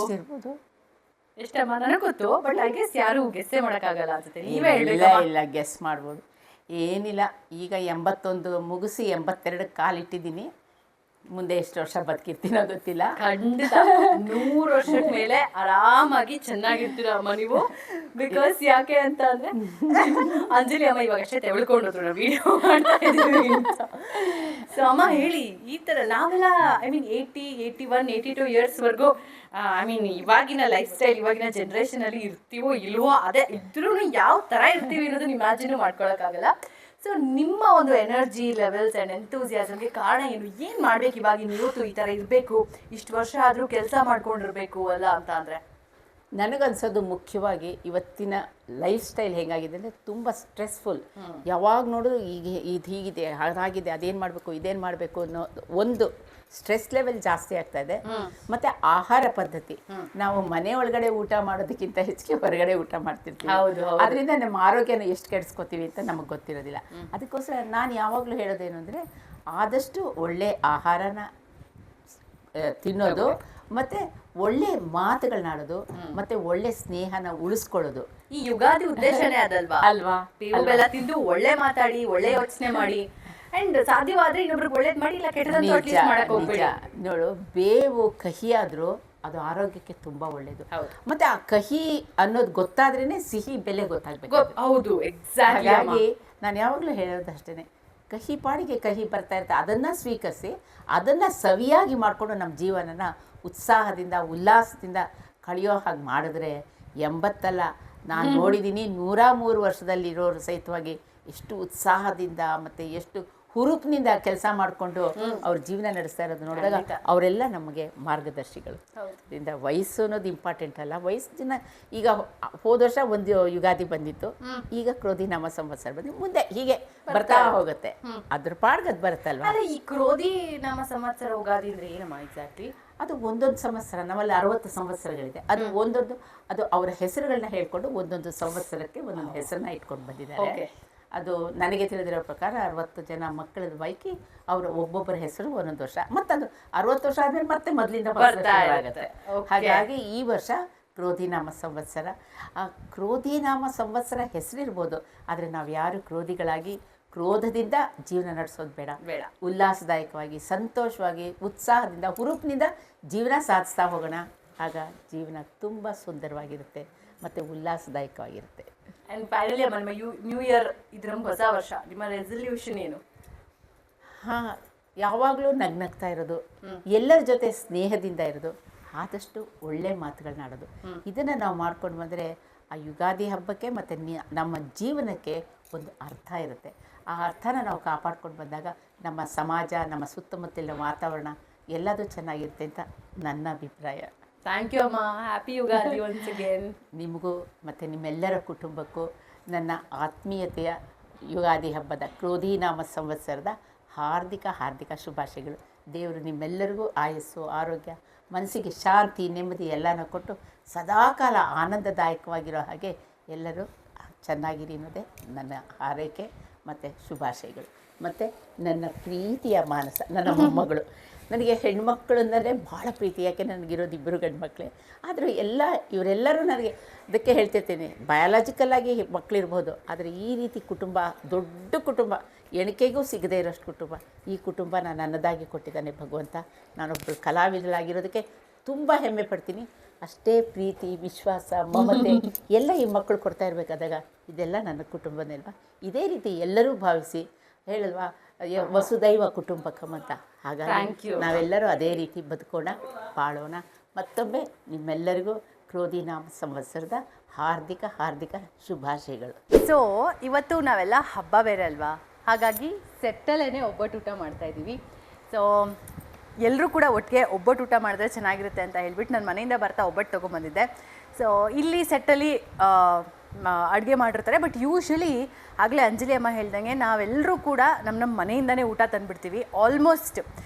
ಎಷ್ಟಮ್ಮ ನನಗೆ ಗೊತ್ತು, ಬಟ್ ಐ ಗೆಸ್ ಯಾರು ಗೆಸ್ಸೇ ಮಾಡೋಕ್ಕಾಗಲ್ಲ ಅನ್ಸುತ್ತೆ. ನೀವೇ ಇಲ್ಲ ಗೆಸ್ ಮಾಡ್ಬೋದು. ಏನಿಲ್ಲ, ಈಗ 81 ಮುಗಿಸಿ 82 ಕಾಲಿಟ್ಟಿದ್ದೀನಿ. ಮುಂದೆ ಎಷ್ಟು ವರ್ಷ ಬದುಕಿರ್ತೀನೋ ಗೊತ್ತಿಲ್ಲ. ಖಂಡಿತ 100 ವರ್ಷದ ಮೇಲೆ ಆರಾಮಾಗಿ ಚೆನ್ನಾಗಿರ್ತೀರ ಅಮ್ಮ ನೀವು. ಬಿಕಾಸ್ ಯಾಕೆ ಅಂತ ಅಂದ್ರೆ ಅಂಜಲಿ ಅಮ್ಮ ಇವಾಗ ಅಷ್ಟೇ ತೆಗೆದುಕೊಂಡು ನಾವು ವಿಡಿಯೋ ಮಾಡ್ತಾ ಇದ್ದೀವಿ ಅಂತ. ಸೊ ಅಮ್ಮ ಹೇಳಿ, ಈ ಥರ ನಾವೆಲ್ಲ ಐ ಮೀನ್ 80, 81, 82 ಇಯರ್ಸ್ವರೆಗೂ ಐ ಮೀನ್ ಇವಾಗಿನ ಲೈಫ್ ಸ್ಟೈಲ್ ಇವಾಗಿನ ಜನ್ರೇಷನಲ್ಲಿ ಇರ್ತೀವೋ ಇಲ್ವೋ, ಅದೇ ಇದ್ರೂ ಯಾವ ಥರ ಇರ್ತೀವಿ ಅನ್ನೋದನ್ನ ಇಮ್ಯಾಜಿನು ಮಾಡ್ಕೊಳಕ್ಕಾಗಲ್ಲ. ಸೊ ನಿಮ್ಮ ಒಂದು ಎನರ್ಜಿ ಲೆವೆಲ್ಸ್ ಆ್ಯಂಡ್ ಎಂತೂಸಿಯಾಸಮ್ಗೆ ಕಾರಣ ಏನು ಮಾಡ್ಬೇಕು ಇವಾಗಿನ ಯೂತು ಈ ಥರ ಇರಬೇಕು, ಇಷ್ಟು ವರ್ಷ ಆದರೂ ಕೆಲಸ ಮಾಡ್ಕೊಂಡಿರ್ಬೇಕು ಅಲ್ಲ ಅಂತ ಅಂದರೆ? ನನಗನ್ಸೋದು ಮುಖ್ಯವಾಗಿ ಇವತ್ತಿನ ಲೈಫ್ ಸ್ಟೈಲ್ ಹೇಗಾಗಿದೆ ಅಂದರೆ ತುಂಬ ಸ್ಟ್ರೆಸ್ಫುಲ್. ಯಾವಾಗ ನೋಡಿದ್ರು ಈಗ ಇದು ಹೀಗಿದೆ, ಹಾಗಾಗಿದೆ, ಅದೇನು ಮಾಡಬೇಕು, ಇದೇನು ಮಾಡಬೇಕು ಅನ್ನೋ ಒಂದು ಸ್ಟ್ರೆಸ್ ಲೆವೆಲ್ ಜಾಸ್ತಿ ಆಗ್ತಾ ಇದೆ. ಮತ್ತು ಆಹಾರ ಪದ್ಧತಿ, ನಾವು ಮನೆ ಒಳಗಡೆ ಊಟ ಮಾಡೋದಕ್ಕಿಂತ ಹೆಚ್ಚಿಗೆ ಹೊರಗಡೆ ಊಟ ಮಾಡ್ತಿರ್ತೀವಿ. ಅದರಿಂದ ನಮ್ಮ ಆರೋಗ್ಯನ ಎಷ್ಟು ಕೆಡಿಸ್ಕೋತೀವಿ ಅಂತ ನಮಗೆ ಗೊತ್ತಿರೋದಿಲ್ಲ. ಅದಕ್ಕೋಸ್ಕರ ನಾನು ಯಾವಾಗಲೂ ಹೇಳೋದೇನು ಅಂದರೆ ಆದಷ್ಟು ಒಳ್ಳೆ ಆಹಾರನ ತಿನ್ನೋದು, ಮತ್ತು ಒಳ್ಳೆ ಮಾತುಗಳನ್ನಾಡೋದು, ಮತ್ತು ಒಳ್ಳೆ ಸ್ನೇಹನ ಉಳಿಸ್ಕೊಳ್ಳೋದು. ಈ ಯುಗಾದಿ ಉದ್ದೇಶನೇ ಅದಲ್ವಾ? ಅಲ್ವಾ? ಬೇವು ಬೆಲ್ಲ ತಿಂದು ಒಳ್ಳೆ ಮಾತಾಡಿ, ಒಳ್ಳೆ ಯೋಚನೆ ಮಾಡಿ, ಅಂಡ್ ಸಾಧ್ಯವಾದ್ರೆ ಇನ್ನೊಬ್ರಿಗೆ ಒಳ್ಳೇದು ಮಾಡಿ, ಇಲ್ಲ ಕೆಟ್ಟದಂತ ಮಾಡಕ್ ಹೋಗ್ಬೇಡಿ. ನೋಡು, ಬೇವು ಕಹಿಯಾದ್ರೂ ಅದು ಆರೋಗ್ಯಕ್ಕೆ ತುಂಬಾ ಒಳ್ಳೇದು. ಮತ್ತೆ ಆ ಕಹಿ ಅನ್ನೋದು ಗೊತ್ತಾದ್ರೇನೆ ಸಿಹಿ ಬೆಲೆ ಗೊತ್ತಾಗ್ಬೇಕು. ಹೌದು, ಎಕ್ಸಾಕ್ಟ್ಲಿ. ಹಾಗಾಗಿ ನಾನು ಯಾವಾಗಲೂ ಹೇಳೋದಷ್ಟೇ, ಕಹಿ ಪಾಡಿಗೆ ಕಹಿ ಬರ್ತಾ ಇರುತ್ತೆ, ಅದನ್ನು ಸ್ವೀಕರಿಸಿ ಅದನ್ನು ಸವಿಯಾಗಿ ಮಾಡಿಕೊಂಡು ನಮ್ಮ ಜೀವನನ ಉತ್ಸಾಹದಿಂದ ಉಲ್ಲಾಸದಿಂದ ಕಳೆಯೋ ಹಾಗೆ ಮಾಡಿದ್ರೆ 80 ಅಲ್ಲ, ನಾನು ನೋಡಿದ್ದೀನಿ 103 ವರ್ಷದಲ್ಲಿರೋರು ಸಹಿತವಾಗಿ ಎಷ್ಟು ಉತ್ಸಾಹದಿಂದ ಮತ್ತು ಎಷ್ಟು ಹುರುಪಿನಿಂದ ಕೆಲಸ ಮಾಡಿಕೊಂಡು ಅವ್ರ ಜೀವನ ನಡೆಸ್ತಾ ಇರೋದು ನೋಡಿದಾಗ ಅವರೆಲ್ಲ ನಮಗೆ ಮಾರ್ಗದರ್ಶಿಗಳು. ಇದರಿಂದ ವಯಸ್ಸು ಅನ್ನೋದು ಇಂಪಾರ್ಟೆಂಟ್ ಅಲ್ಲ. ವಯಸ್ಸಿನ ಈಗ ಹೋದ ವರ್ಷ ಒಂದು ಯುಗಾದಿ ಬಂದಿತ್ತು, ಈಗ ಕ್ರೋಧಿ ನಾಮ ಸಂವತ್ಸರ ಬಂದು ಮುಂದೆ ಹೀಗೆ ಬರ್ತಾ ಹೋಗುತ್ತೆ. ಅದ್ರ ಪಾಡ್ಗದ್ ಬರುತ್ತಲ್ವ. ಈ ಕ್ರೋಧಿ ನಾಮ ಸಂವತ್ಸರ ಯುಗಾದಿ ಅಂದ್ರೆ ಏನಮ್ಮ ಎಕ್ಸಾಕ್ಟ್ಲಿ? ಅದು ಒಂದೊಂದು ಸಂವತ್ಸರ, ನಮ್ಮಲ್ಲಿ 60 ಸಂವತ್ಸರಗಳಿದೆ. ಅದು ಒಂದೊಂದು, ಅದು ಅವರ ಹೆಸರುಗಳನ್ನ ಹೇಳ್ಕೊಂಡು ಒಂದೊಂದು ಸಂವತ್ಸರಕ್ಕೆ ಒಂದೊಂದು ಹೆಸರನ್ನ ಇಟ್ಕೊಂಡು ಬಂದಿದ್ದಾರೆ. ಅದು ನನಗೆ ತಿಳಿದಿರೋ ಪ್ರಕಾರ 60 ಜನ ಮಕ್ಕಳ ಪೈಕಿ ಅವರ ಒಬ್ಬೊಬ್ಬರ ಹೆಸರು ಒಂದೊಂದು ವರ್ಷ, ಮತ್ತು ಅದು 60 ವರ್ಷ ಆದಮೇಲೆ ಮತ್ತೆ ಮೊದಲಿಂದ ಆಗುತ್ತೆ. ಹಾಗಾಗಿ ಈ ವರ್ಷ ಕ್ರೋಧಿನಾಮ ಸಂವತ್ಸರ. ಆ ಕ್ರೋಧಿನಾಮ ಸಂವತ್ಸರ ಹೆಸರಿರ್ಬೋದು, ಆದರೆ ನಾವು ಯಾರು ಕ್ರೋಧಿಗಳಾಗಿ ಕ್ರೋಧದಿಂದ ಜೀವನ ನಡೆಸೋದು ಬೇಡ. ಉಲ್ಲಾಸದಾಯಕವಾಗಿ, ಸಂತೋಷವಾಗಿ, ಉತ್ಸಾಹದಿಂದ, ಹುರುಪಿನಿಂದ ಜೀವನ ಸಾಧಿಸ್ತಾ ಹೋಗೋಣ. ಆಗ ಜೀವನ ತುಂಬ ಸುಂದರವಾಗಿರುತ್ತೆ ಮತ್ತು ಉಲ್ಲಾಸದಾಯಕವಾಗಿರುತ್ತೆ. ಆ್ಯಂಡ್ ಫೈನಲಿ ನಮ್ಮ ನ್ಯೂ ಇಯರ್, ಇದು ನಮ್ಗೆ ಹೊಸ ವರ್ಷ, ನಿಮ್ಮ ರೆಸಲ್ಯೂಷನ್ ಏನು? ಹಾಂ, ಯಾವಾಗಲೂ ನಗ್ನಗ್ತಾ ಇರೋದು, ಎಲ್ಲರ ಜೊತೆ ಸ್ನೇಹದಿಂದ ಇರೋದು, ಆದಷ್ಟು ಒಳ್ಳೆ ಮಾತುಗಳನ್ನ ಆಡೋದು. ಇದನ್ನು ನಾವು ಮಾಡ್ಕೊಂಡು ಬಂದರೆ ಆ ಯುಗಾದಿ ಹಬ್ಬಕ್ಕೆ ಮತ್ತು ನಮ್ಮ ಜೀವನಕ್ಕೆ ಒಂದು ಅರ್ಥ ಇರುತ್ತೆ. ಆ ಅರ್ಥನ ನಾವು ಕಾಪಾಡ್ಕೊಂಡು ಬಂದಾಗ ನಮ್ಮ ಸಮಾಜ, ನಮ್ಮ ಸುತ್ತಮುತ್ತಲಿನ ವಾತಾವರಣ ಎಲ್ಲದೂ ಚೆನ್ನಾಗಿರುತ್ತೆ ಅಂತ ನನ್ನ ಅಭಿಪ್ರಾಯ. ಥ್ಯಾಂಕ್ ಯು ಅಮ್ಮ. Happy Ugadi once again. ನಿಮಗೂ ಮತ್ತು ನಿಮ್ಮೆಲ್ಲರ ಕುಟುಂಬಕ್ಕೂ ನನ್ನ ಆತ್ಮೀಯತೆಯ ಯುಗಾದಿ ಹಬ್ಬದ ಕ್ರೋಧಿನಾಮ ಸಂವತ್ಸರದ ಹಾರ್ದಿಕ ಶುಭಾಶಯಗಳು. ದೇವರು ನಿಮ್ಮೆಲ್ಲರಿಗೂ ಆಯಸ್ಸು, ಆರೋಗ್ಯ, ಮನಸ್ಸಿಗೆ ಶಾಂತಿ, ನೆಮ್ಮದಿ ಎಲ್ಲನೂ ಕೊಟ್ಟು ಸದಾಕಾಲ ಆನಂದದಾಯಕವಾಗಿರೋ ಹಾಗೆ ಎಲ್ಲರೂ ಚೆನ್ನಾಗಿರಿ ಅನ್ನೋದೇ ನನ್ನ ಹಾರೈಕೆ ಮತ್ತು ಶುಭಾಶಯಗಳು. ಮತ್ತು ನನ್ನ ಪ್ರೀತಿಯ ಮಾನಸ, ನನ್ನ ಮೊಮ್ಮಗಳು, ನನಗೆ ಹೆಣ್ಮಕ್ಳು ಅಂದರೆ ಭಾಳ ಪ್ರೀತಿ. ಯಾಕೆ ನನಗಿರೋದು 2 ಗಂಡು ಮಕ್ಕಳೇ. ಆದರೂ ಇವರೆಲ್ಲರೂ ನನಗೆ, ಅದಕ್ಕೆ ಹೇಳ್ತಿರ್ತೀನಿ, ಬಯಾಲಜಿಕಲ್ಲಾಗಿ ಮಕ್ಕಳಿರ್ಬೋದು, ಆದರೆ ಈ ರೀತಿ ಕುಟುಂಬ, ದೊಡ್ಡ ಕುಟುಂಬ, ಎಣಿಕೆಗೂ ಸಿಗದೇ ಇರೋಷ್ಟು ಕುಟುಂಬ, ಈ ಕುಟುಂಬ ನನ್ನದಾಗಿ ಕೊಟ್ಟಿದ್ದಾನೆ ಭಗವಂತ. ನಾನೊಬ್ಬರು ಕಲಾವಿದರಾಗಿರೋದಕ್ಕೆ ತುಂಬ ಹೆಮ್ಮೆ ಪಡ್ತೀನಿ. ಅಷ್ಟೇ ಪ್ರೀತಿ, ವಿಶ್ವಾಸ, ಮಮತೆ ಎಲ್ಲ ಈ ಮಕ್ಕಳು ಕೊಡ್ತಾ ಇರಬೇಕಾದಾಗ ಇದೆಲ್ಲ ನನ್ನ ಕುಟುಂಬನೇ ಅಲ್ವಾ. ಇದೇ ರೀತಿ ಎಲ್ಲರೂ ಭಾವಿಸಿ ಹೇಳಿಲ್ವಾ ವಸುದೈವ ಕುಟುಂಬಕಂ ಅಂತ. ಹಾಗಾಗಿ ನಾವೆಲ್ಲರೂ ಅದೇ ರೀತಿ ಬದುಕೋಣ, ಬಾಳೋಣ. ಮತ್ತೊಮ್ಮೆ ನಿಮ್ಮೆಲ್ಲರಿಗೂ ಕ್ರೋಧಿನಾಮ ಸಂವತ್ಸರದ ಹಾರ್ದಿಕ ಶುಭಾಶಯಗಳು. ಸೊ ಇವತ್ತು ನಾವೆಲ್ಲ ಹಬ್ಬ ಬೇರೆ ಅಲ್ವಾ, ಹಾಗಾಗಿ ಸೆಟ್ಟಲ್ಲೇ ಒಬ್ಬಟ್ಟು ಊಟ ಮಾಡ್ತಾಯಿದ್ದೀವಿ. ಸೊ ಎಲ್ಲರೂ ಕೂಡ ಒಟ್ಟಿಗೆ ಒಬ್ಬಟ್ಟು ಊಟ ಮಾಡಿದ್ರೆ ಚೆನ್ನಾಗಿರುತ್ತೆ ಅಂತ ಹೇಳ್ಬಿಟ್ಟು ನಾನು ಮನೆಯಿಂದ ಬರ್ತಾ ಒಬ್ಬಟ್ಟು ತೊಗೊಂಬಂದಿದ್ದೆ. ಸೊ ಇಲ್ಲಿ ಸೆಟ್ಟಲ್ಲಿ ಅಡುಗೆ ಮಾಡಿರ್ತಾರೆ, ಬಟ್ ಯೂಶ್ವಲಿ ಆಗಲೇ ಅಂಜಲಿ ಅಮ್ಮ ಹೇಳ್ದಂಗೆ ನಾವೆಲ್ಲರೂ ಕೂಡ ನಮ್ಮ ಮನೆಯಿಂದನೇ ಊಟ ತಂದುಬಿಡ್ತೀವಿ. ಆಲ್ಮೋಸ್ಟ್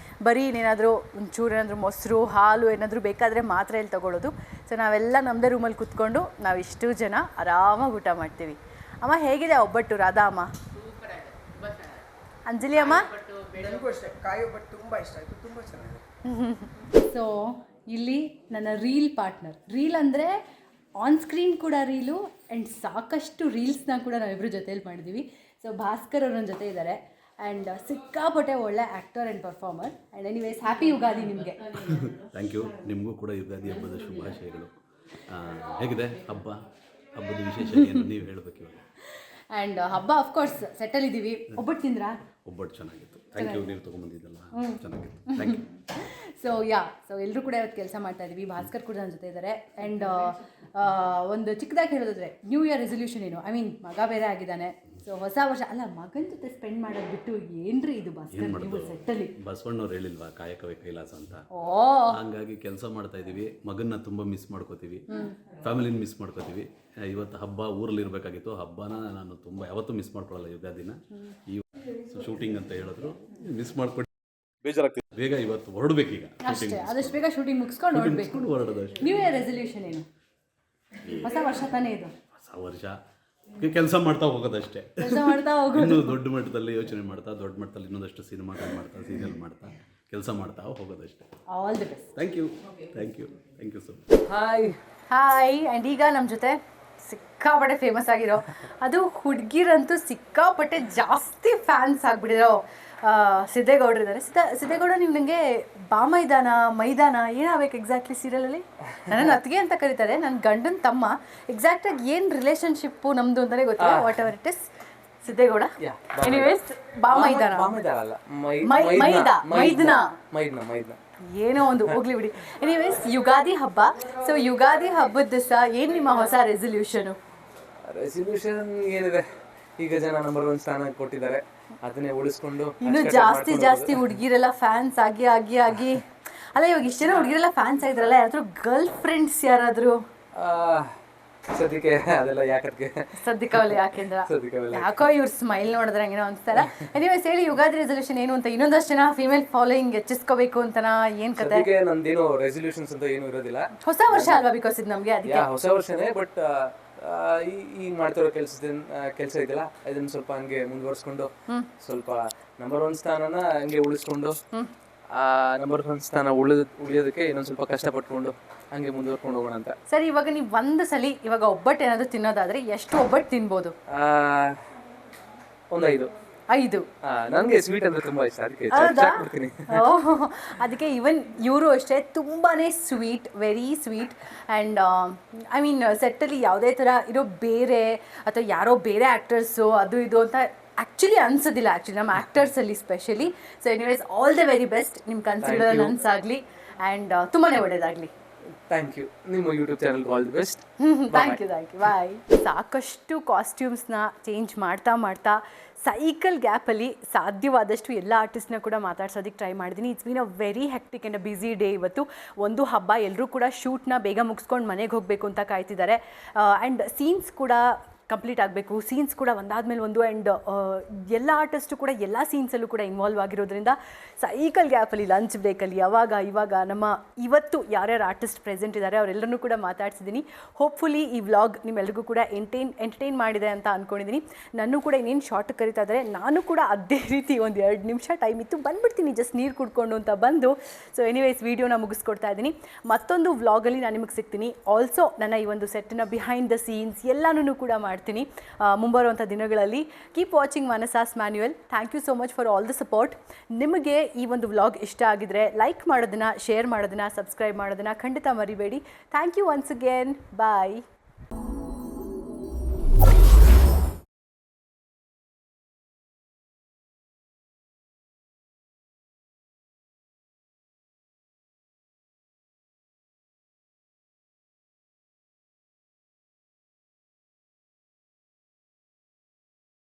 ಬರೀ ಏನಾದರೂ ಒಂಚೂರು ಏನಾದರೂ ಮೊಸರು ಹಾಲು ಏನಾದರೂ ಬೇಕಾದರೆ ಮಾತ್ರ ಇಲ್ಲಿ ತೊಗೊಳ್ಳೋದು. ಸೊ ನಾವೆಲ್ಲ ನಮ್ಮದೇ ರೂಮಲ್ಲಿ ಕೂತ್ಕೊಂಡು ನಾವಿಷ್ಟು ಜನ ಆರಾಮಾಗಿ ಊಟ ಮಾಡ್ತೀವಿ. ಅಮ್ಮ ಹೇಗಿದೆ ಒಬ್ಬಟ್ಟು? ರಾಧಾ ಅಮ್ಮ, ಅಂಜಲಿ ಅಮ್ಮ? ನನಗೂ ಅಷ್ಟೇ ಕಾಯಿ ಒಬ್ಬಟ್ಟು ತುಂಬ ಇಷ್ಟ ಆಯಿತು, ತುಂಬ ಚೆನ್ನಾಗಿದೆ. ಸೊ ಇಲ್ಲಿ ನನ್ನ ರೀಲ್ ಪಾರ್ಟ್ನರ್, ರೀಲ್ ಅಂದರೆ ಆನ್ ಸ್ಕ್ರೀನ್ ಕೂಡ ರೀಲು ಆ್ಯಂಡ್ ಸಾಕಷ್ಟು ರೀಲ್ಸ್ನ ಕೂಡ ನಾವಿಬ್ಬರು ಜೊತೆಯಲ್ಲಿ ಮಾಡಿದ್ದೀವಿ. ಸೊ ಭಾಸ್ಕರ್ ಅವ್ರ ಜೊತೆ ಇದ್ದಾರೆ ಆ್ಯಂಡ್ ಸಿಕ್ಕಾಪಟ್ಟೆ ಒಳ್ಳೆ actor and performer. And anyways happy Ugadi ನಿಮಗೆ. Thank you. ನಿಮಗೂ ಕೂಡ ಯುಗಾದಿ ಹಬ್ಬದ ಶುಭಾಶಯಗಳು. ಹೇಗಿದೆ ಹಬ್ಬದ ವಿಶೇಷ ಏನು ನೀವು ಹೇಳಬೇಕು ಇವಾಗ? ಆ್ಯಂಡ್ ಹಬ್ಬ ಅಫ್ಕೋರ್ಸ್ ಸೆಟ್ಟಲ್ಲಿದ್ದೀವಿ. ಒಬ್ಬಟ್ಟು ತಿಂದ್ರಾ? ಒಬ್ಬಟ್ಟು ಚೆನ್ನಾಗಿತ್ತು. Thank you. ನೀವು ತೊಗೊಂಬಂದಿದ್ದಲ್ಲ ಚೆನ್ನಾಗಿತ್ತು. Thank you. ಸೊ ಎಲ್ಲರೂ ಕೂಡ ಇವತ್ತು ಕೆಲಸ ಮಾಡ್ತಾ ಇದ್ದೀವಿ. ಭಾಸ್ಕರ್ ಕೂಡ ನನ್ನ ಜೊತೆ ಇದ್ದಾರೆ. ಆ್ಯಂಡ್ ಒಂದು ಚಿಕ್ಕದಾಗಿ ಹೇಳೋದಾದ್ರೆ ನ್ಯೂ ಇಯರ್ ರೆಸೊಲ್ಯೂಷನ್ ಏನು, ಐ ಮೀನ್ ಮಗ ಬೇರೆ ಆಗಿದ್ದಾನೆ. ಸೊ ಹೊಸ ವರ್ಷ ಅಲ್ಲ, ಮಗನ ಜೊತೆ ಸ್ಪೆಂಡ್ ಮಾಡೋದು ಬಿಟ್ಟು ಏನ್ರಿ ಇದು ಭಾಸ್ಕರ್ ನೀವು ಸೆಟ್ಟಲ್ಲಿ? ಬಸವಣ್ಣವ್ರು ಹೇಳಿಲ್ವಾ ಕಾಯಕವೇ ಕೈಲಾಸ ಅಂತ. ಹಂಗಾಗಿ ಕೆಲಸ ಮಾಡ್ತಾ ಇದ್ದೀವಿ. ಮಗನ್ನ ತುಂಬ ಮಿಸ್ ಮಾಡ್ಕೋತೀವಿ, ಫ್ಯಾಮಿಲಿನ ಮಿಸ್ ಮಾಡ್ಕೋತೀವಿ. ಇವತ್ತು ಹಬ್ಬ ಊರಲ್ಲಿ ಇರಬೇಕಾಗಿತ್ತು. ಹಬ್ಬನ ನಾನು ತುಂಬ ಯಾವತ್ತೂ ಮಿಸ್ ಮಾಡ್ಕೊಳ್ಳಲ್ಲ ಯುಗಾದಿನ. ಈ ಶೂಟಿಂಗ್ ಅಂತ ಹೇಳಿದ್ರು, ಮಿಸ್ ಮಾಡ್ಕೊಂಡು ಬೇಜಾರಾಗ್ತದೆ. ಬೇಗ ಇವತ್ತು ಹೊರಡ್ಬೇಕೀಗ, ಆದಷ್ಟು ಬೇಗ ಶೂಟಿಂಗ್ ಮುಗಿಸ್ಕೊಂಡು ಹೊರಡೋದು. ನ್ಯೂ ಇಯರ್ ರೆಸೊಲ್ಯೂಷನ್ ಏನು? ಹೊಸ ವರ್ಷ ತಾನೇ ಇದು. ಹೊಸ ವರ್ಷ ಕೆಲಸ ಮಾಡ್ತಾ ಹೋಗೋದಷ್ಟೇ. ಕೆಲಸ ಮಾಡ್ತಾ ಹೋಗೋದು. ಇನ್ನೂ ದೊಡ್ಡ ಮಟ್ಟದಲ್ಲಿ ಯೋಚನೆ ಮಾಡ್ತಾ, ದೊಡ್ಡ ಮಟ್ಟದಲ್ಲಿ ಇನ್ನೊಂದಷ್ಟು ಸಿನಿಮಾಗಳು ಮಾಡ್ತಾ, ಸೀರಿಯಲ್ ಮಾಡ್ತಾ, ಕೆಲಸ ಮಾಡ್ತಾ ಹೋಗೋದಷ್ಟೇ. All the best. Thank you so much. Hi. And ಈಗ ನಮ್ಮ ಜೊತೆ ಸಿಕ್ಕಾಪಟ್ಟೆ ಫೇಮಸ್ ಆಗಿರೋ, ಅದು ಹುಡುಗಿರಂತೂ ಸಿಕ್ಕಾಪಟ್ಟೆ ಜಾಸ್ತಿ ಫ್ಯಾನ್ಸ್ ಆಗಿಬಿಟ್ಟಿರೋ ಸಿದ್ದೇಗೌಡರು ಇದ್ದಾರೆ. ಸಿದ್ದೇಗೌಡ, ನೀವು ನನಗೆ ಮೈದಾನ ಏನಾಗಬೇಕು ಎಕ್ಸಾಕ್ಟ್ಲಿ ಸೀರಿಯಲಲ್ಲಿ? ನನ್ನನ್ನು ಅತ್ತಿಗೆ ಅಂತ ಕರೀತಾರೆ, ನನ್ನ ಗಂಡನ ತಮ್ಮ. ಎಕ್ಸಾಕ್ಟಾಗಿ ಏನು ರಿಲೇಷನ್ಶಿಪ್ಪು ನಮ್ಮದು ಅಂತಲೇ ಗೊತ್ತಿಲ್ಲ. Whatever it is Siddegowda. Anyways ಮೈದನ ಏನೋ ಒಂದು ಹೋಗ್ಲಿ ಬಿಡಿ. ಎನಿವೇಸ್ ಯುಗಾದಿ ಹಬ್ಬ. ಸೊ ಯುಗಾದಿ ಹಬ್ಬದ ದಿವಸ ಏನು ನಿಮ್ಮ ಹೊಸ ರೆಸೊಲ್ಯೂಷನ್ ಏನಿದೆ? ಈಗ ಜನ ನಂಬರ್ 1 ಸ್ಥಾನ ಕೊಟ್ಟಿದ್ದಾರೆ, ಅದನ್ನೇ ಉಳಿಸ್ಕೊಂಡು ಇನ್ನು ಜಾಸ್ತಿ ಹುಡುಗಿರೆಲ್ಲ ಫ್ಯಾನ್ಸ್ ಆಗಿ ಅಲ್ಲ, ಇವಾಗ ಇಷ್ಟು ಜನ ಹುಡುಗಿರೆಲ್ಲ ಫ್ಯಾನ್ಸ್ ಆಗಿದ್ರಲ್ಲ, ಯಾರಾದ್ರೂ ಗರ್ಲ್ ಫ್ರೆಂಡ್ಸ್ ಯಾರಾದ್ರೂ? ಸದ್ಯಕ್ಕೆ ಅದೆಲ್ಲ ಸದ್ಯಕ್ಕವಲ್ಲ, ಯಾಕೋ ಇವ್ರ ಸ್ಮೈಲ್ ನೋಡಿದ್ರೆ ಹಂಗೇನೋ ಅನ್ಸ್ತಾರ. ಎನಿವೇಸ್ ಹೇಳಿ, ಯುಗಾದಿ ರೆಸೊಲ್ಯೂಷನ್ ಏನು ಅಂತ? ಇನ್ನೊಂದಷ್ಟು ಜನ ಫೀಮೇಲ್ ಫಾಲೋಯಿಂಗ್ ಹೆಚ್ಚಿಸ್ಕೋಬೇಕು ಅಂತನಾ? ಏನ್ ಕತೆ? ನಂದೇನು ರೆಸೊಲ್ಯೂಷನ್ಸ್ ಅಂತ ಏನು ಇರೋದಿಲ್ಲ. ಹೊಸ ವರ್ಷ ಅಲ್ವಾ, ಬಿಕಾಸ್ ಇದು ನಮ್ಗೆ ಅದಕ್ಕೆ ಹೊಸ ವರ್ಷನೇ. ಬಟ್ ಈಗ ಮಾಡ್ತಿರೋ ಕೆಲಸ ಇದೆಯಲ್ಲ, ಇದನ್ನ ಸ್ವಲ್ಪ ಹಂಗೆ ಮುಂದುವರ್ಸ್ಕೊಂಡು ಸ್ವಲ್ಪ ನಂಬರ್ 1 ಸ್ಥಾನನ ಹಂಗೆ ಉಳಿಸ್ಕೊಂಡು, ನಂಬರ್ 1 ಸ್ಥಾನ ಉಳಿಯೋದಕ್ಕೆ ಇನ್ನೊಂದು ಸ್ವಲ್ಪ ಕಷ್ಟಪಟ್ಕೊಂಡು ಹಂಗೆ ಮುಂದುವರ್ಕೊಂಡು ಹೋಗೋಣ ಅಂತ. ಸರಿ, ಇವಾಗ ನೀವು ಒಂದು ಸಲ ಇವಾಗ ಒಬ್ಬಟ್ಟು ಏನಾದ್ರು ತಿನ್ನೋದಾದ್ರೆ ಎಷ್ಟು ಒಬ್ಬಟ್ಟು ತಿನ್ಬೋದು? ಒಂದು 5. ನನಗೆ ಸ್ವೀಟ್ ಅಂದ್ರೆ ತುಂಬಾ ಇಷ್ಟ, ಅದಕ್ಕೆ ಅದಕ್ಕೆ ಇವನ್ ಇವರು ಅಷ್ಟೇ ತುಂಬಾನೇ sweet, very sweet. And I mean ಸೆಟ್ಟಲ್ಲಿ ಯಾವುದೇ ಥರ ಇರೋ ಬೇರೆ ಅಥವಾ ಯಾರೋ ಬೇರೆ ಆ್ಯಕ್ಟರ್ಸು ಅದು ಇದು ಅಂತ ಆ್ಯಕ್ಚುಲಿ ಅನ್ಸೋದಿಲ್ಲ, ನಮ್ಮ ಆ್ಯಕ್ಟರ್ಸಲ್ಲಿ specially. So anyways all the very best. ನಿಮ್ಮ ಕನ್ಸಿಡರ್ ನನ್ಸಾಗಲಿ ಆ್ಯಂಡ್ ತುಂಬಾ ಒಳ್ಳೆಯದಾಗಲಿ. Thank you. ನಿಮ್ಮ ಯೂಟ್ಯೂಬ್ ಚಾನಲ್ಗೆ all the best. Thank you. Bye. ಸಾಕಷ್ಟು ಕಾಸ್ಟ್ಯೂಮ್ಸ್ನ ಚೇಂಜ್ ಮಾಡ್ತಾ ಸೈಕಲ್ ಗ್ಯಾಪಲ್ಲಿ ಸಾಧ್ಯವಾದಷ್ಟು ಎಲ್ಲ ಆರ್ಟಿಸ್ಟ್ನ ಕೂಡ ಮಾತಾಡ್ಸೋದಕ್ಕೆ ಟ್ರೈ ಮಾಡಿದ್ದೀನಿ. It's been a very hectic and a busy day. ಇವತ್ತು ಒಂದು ಹಬ್ಬ, ಎಲ್ಲರೂ ಕೂಡ ಶೂಟ್ನ ಬೇಗ ಮುಗಿಸ್ಕೊಂಡು ಮನೆಗೆ ಹೋಗಬೇಕು ಅಂತ ಕಾಯ್ತಿದ್ದಾರೆ. ಆ್ಯಂಡ್ ಸೀನ್ಸ್ ಕೂಡ ಕಂಪ್ಲೀಟ್ ಆಗಬೇಕು, ಸೀನ್ಸ್ ಕೂಡ ಒಂದಾದ್ಮೇಲೆ ಒಂದು. ಆ್ಯಂಡ್ ಎಲ್ಲ ಆರ್ಟಿಸ್ಟು ಕೂಡ ಎಲ್ಲ ಸೀನ್ಸಲ್ಲೂ ಕೂಡ ಇನ್ವಾಲ್ವ್ ಆಗಿರೋದ್ರಿಂದ ಸೈಕಲ್ ಗ್ಯಾಪಲ್ಲಿ, ಲಂಚ್ ಬ್ರೇಕಲ್ಲಿ ಇವಾಗ ನಮ್ಮ ಇವತ್ತು ಯಾರ್ಯಾರು ಆರ್ಟಿಸ್ಟ್ ಪ್ರೆಸೆಂಟ್ ಇದ್ದಾರೆ ಅವರೆಲ್ಲರೂ ಕೂಡ ಮಾತಾಡ್ಸಿದ್ದೀನಿ. ಹೋಪ್ಫುಲಿ ಈ ವ್ಲಾಗ್ ನಿಮ್ಮೆಲ್ಲರಿಗೂ ಕೂಡ ಎಂಟರ್ಟೈನ್ ಮಾಡಿದೆ ಅಂತ ಅಂದ್ಕೊಂಡಿದ್ದೀನಿ. ನಾನು ಕೂಡ ಇನ್ನೇನು ಶಾರ್ಟ್ ಕರಿತಾ ಇದ್ದಾರೆ, ನಾನು ಕೂಡ ಅದೇ ರೀತಿ ಒಂದು 2 ನಿಮಿಷ ಟೈಮ್ ಇತ್ತು, ಬಂದುಬಿಡ್ತೀನಿ ಜಸ್ಟ್ ನೀರು ಕುಡ್ಕೊಂಡು ಅಂತ ಬಂದು. ಸೊ ಎನಿವೇಸ್ ವಿಡಿಯೋನ ಮುಗಿಸ್ಕೊಡ್ತಾ ಇದ್ದೀನಿ. ಮತ್ತೊಂದು ವ್ಲಾಗಲ್ಲಿ ನಾನು ನಿಮಗೆ ಸಿಗ್ತೀನಿ. ಆಲ್ಸೋ ನನ್ನ ಈ ಒಂದು ಸೆಟ್ಟಿನ ಬಿಹೈಂಡ್ ದ ಸೀನ್ಸ್ ಎಲ್ಲನೂ ಕೂಡ ಮಾಡ್ತೀನಿ ಮುಂಬರುವಂಥ ದಿನಗಳಲ್ಲಿ. Keep watching Manasa's manual. Thank you so much for all the support. ನಿಮಗೆ ಈ ಒಂದು ವ್ಲಾಗ್ ಇಷ್ಟ ಆಗಿದ್ರೆ ಲೈಕ್ ಮಾಡೋದನ್ನು, ಶೇರ್ ಮಾಡೋದನ್ನು, ಸಬ್ಸ್ಕ್ರೈಬ್ ಮಾಡೋದನ್ನು ಖಂಡಿತ ಮರಿಬೇಡಿ. Thank you once again. Bye.